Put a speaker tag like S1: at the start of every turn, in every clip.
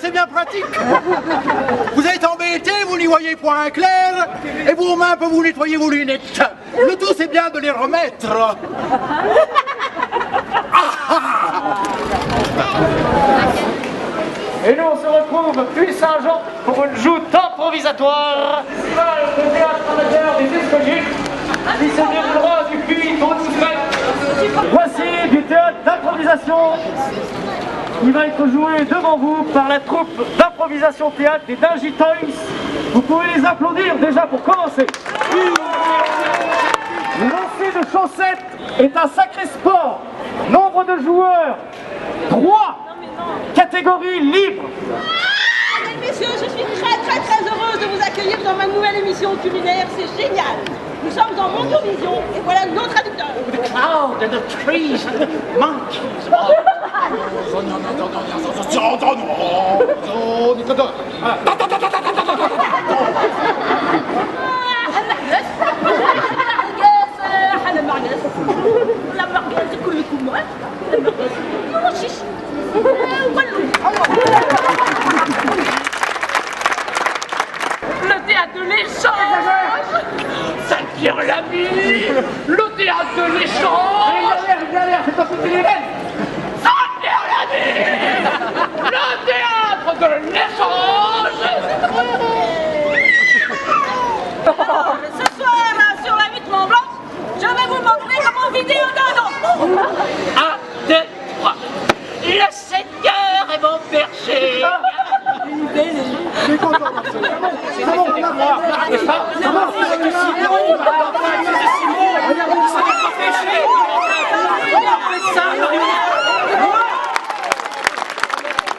S1: c'est bien pratique. Vous êtes embêté, vous n'y voyez point clair, et vos mains peuvent vous nettoyer vos lunettes. Le tout, c'est bien de les remettre.
S2: Et nous, on se retrouve puis Saint-Jean pour une joute improvisatoire. Festival de théâtre amateur des Escogifs qui se déroulera du puits au 12 mètres. Voici du théâtre d'improvisation qui va être joué devant vous par la troupe d'improvisation théâtre des Dingy Toys. Vous pouvez les applaudir déjà pour commencer. Le lancer de chaussettes est un sacré sport. Nombre de joueurs, 3. Catégorie libre.
S3: Mesdames, messieurs, je suis très heureuse de vous accueillir dans ma nouvelle émission culinaire, c'est génial. Nous sommes dans Mondovision et voilà nos traducteurs.
S1: The cloud and the trees and the monkeys. Oh non,
S4: Le théâtre de l'échange, ça tire la vie. Le théâtre de l'échange,
S2: C'est pas foutu les laines.
S4: ça tire la vie. Le théâtre de l'échange.
S3: Ce soir, sur la vitement blanche, je vais vous montrer comment vider un dindon.
S4: 1, 2, 3. Le Seigneur est mon berger.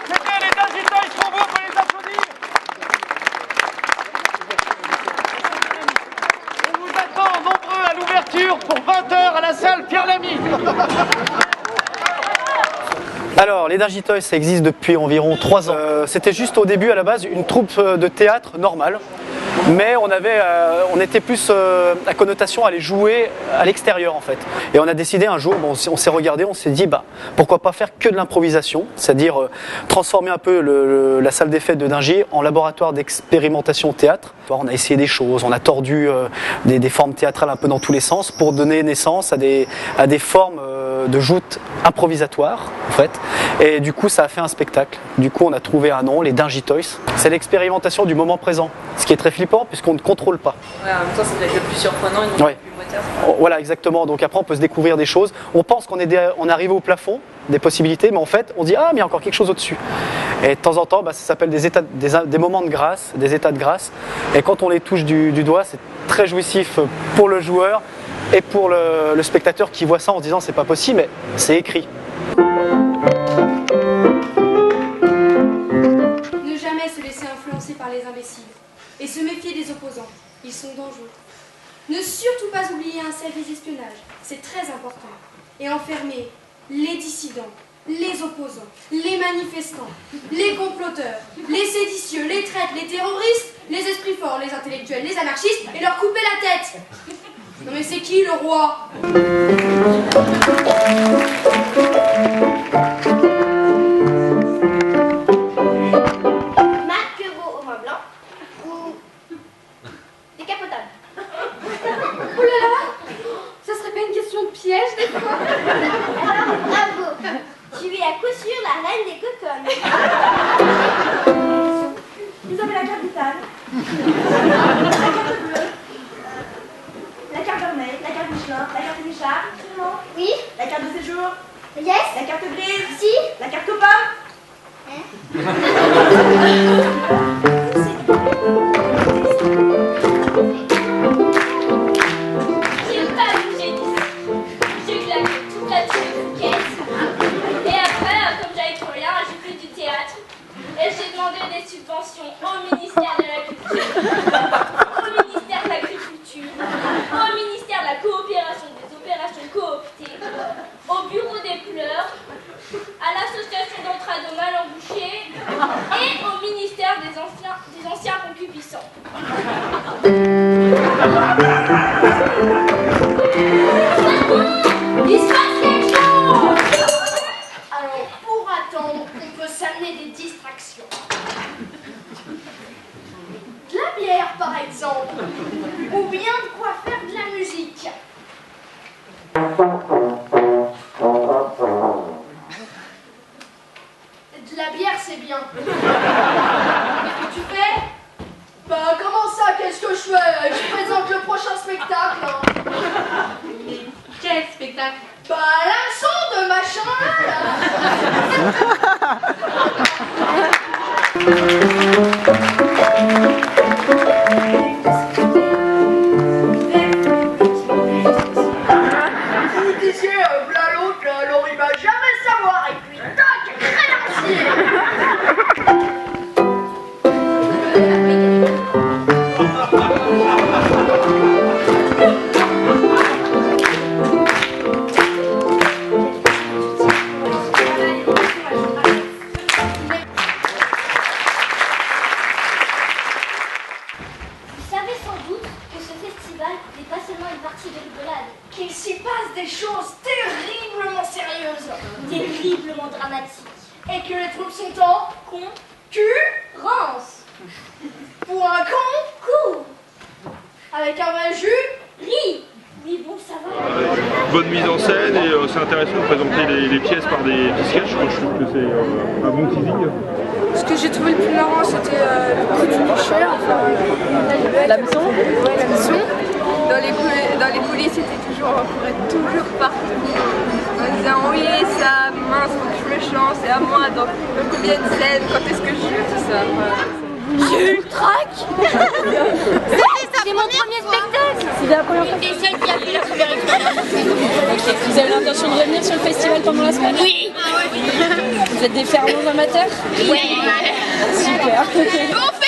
S2: C'était les Dingy Toys pour vous, on peut les applaudir. On vous attend nombreux à l'ouverture pour 20 h à la salle Pierre Lamy.
S5: Alors, les Dingy Toys, ça existe depuis environ 3 ans. C'était juste au début, à la base, une troupe de théâtre normale. Mais on était plus à connotation à aller jouer à l'extérieur en fait. Et on a décidé un jour, bon, on s'est regardé, on s'est dit pourquoi pas faire que de l'improvisation, c'est-à-dire transformer un peu la salle des fêtes de Dingy en laboratoire d'expérimentation théâtre. On a essayé des choses, on a tordu des formes théâtrales un peu dans tous les sens pour donner naissance à des formes de joutes improvisatoires en fait. Et du coup ça a fait un spectacle. Du coup on a trouvé un nom, les Dingy Toys. C'est l'expérimentation du moment présent, ce qui est très flippant puisqu'on ne contrôle pas.
S6: Ouais, en même temps, ça doit être le plus surprenant et non
S5: Ouais.
S6: le plus moteur.
S5: Voilà, exactement. Donc après, on peut se découvrir des choses. On pense qu'on est arrivé au plafond des possibilités, mais en fait, on dit mais il y a encore quelque chose au-dessus. Et de temps en temps, ça s'appelle des moments de grâce, des états de grâce. Et quand on les touche du doigt, c'est très jouissif pour le joueur et pour le spectateur qui voit ça en disant c'est pas possible, mais c'est écrit.
S7: Ne jamais se laisser influencer par les imbéciles et se méfier des opposants. Ils sont dangereux. Ne surtout pas oublier un service d'espionnage. C'est très important. Et enfermer les dissidents, les opposants, les manifestants, les comploteurs, les séditieux, les traîtres, les terroristes, les esprits forts, les intellectuels, les anarchistes et leur couper la tête. Non mais c'est qui le roi ?
S8: Marquereau au vin blanc ou décapotable.
S7: Oh là là ! Ça serait pas une question de piège des fois ?
S8: Alors, bravo. Tu es à coup sûr la reine des cocottes. Vous avez la carte vitale, la carte bleue, la carte Vermeil, la carte Michelin, la carte Richard. Oui. La carte de séjour. Yes. La carte grise. Si. La carte aux pommes. J'ai pas bougé d'ici. J'ai claqué toute la tête de caisse. Et après, comme j'avais plus rien, j'ai fait du théâtre. Et j'ai demandé des subventions au ministère de la Culture, au ministère de l'Agriculture, au ministère de la Coopération des opérations cooptées, au bureau des pleurs, à l'association d'entraide aux mal embouchés et au ministère des anciens concupiscents. Il se passe quelque chose! Alors, pour attendre, on peut s'amener des distractions.
S7: par exemple. Ou bien de quoi faire de la musique. De la bière, c'est bien. Qu'est-ce que tu fais? Bah comment ça, qu'est-ce que je fais? Je présente le prochain spectacle.
S8: Mais quel spectacle?
S7: Bah l'hameçon de machin Vous disiez, v'là l'autre, alors il va jamais savoir, et puis tac, créancier.
S8: Vous savez sans doute que ce festival n'est pas seulement une partie de rigolade,
S7: Qu'il s'y passe des choses terriblement sérieuses.
S8: terriblement dramatique.
S7: Et que les troupes sont en
S8: Rance,
S7: pour un con,
S8: cours,
S7: avec un vrai jus.
S8: ris. Oui, bon, ça va.
S9: Bonne mise en scène et c'est intéressant de présenter les pièces par des sketchs. Je trouve que c'est un bon teasing.
S10: Ce que j'ai trouvé le plus marrant, c'était le coup du bûcher, enfin la maison. Ouais, la maison. Dans les coulisses, c'était toujours, on courait toujours partout. On disait oui, ça, mince, faut que je me chante, c'est à moi, donc combien de scènes, quand est-ce que je joue, tout ça. Voilà.
S8: J'ai eu le trac. C'est mon premier spectacle.
S10: C'est la première fois.
S8: Et celle qui a fait la première expérience.
S10: Vous avez l'intention de revenir sur le festival pendant la semaine?
S8: Oui.
S10: Vous êtes des fervents amateurs?
S8: Oui.
S10: Super.
S8: On fait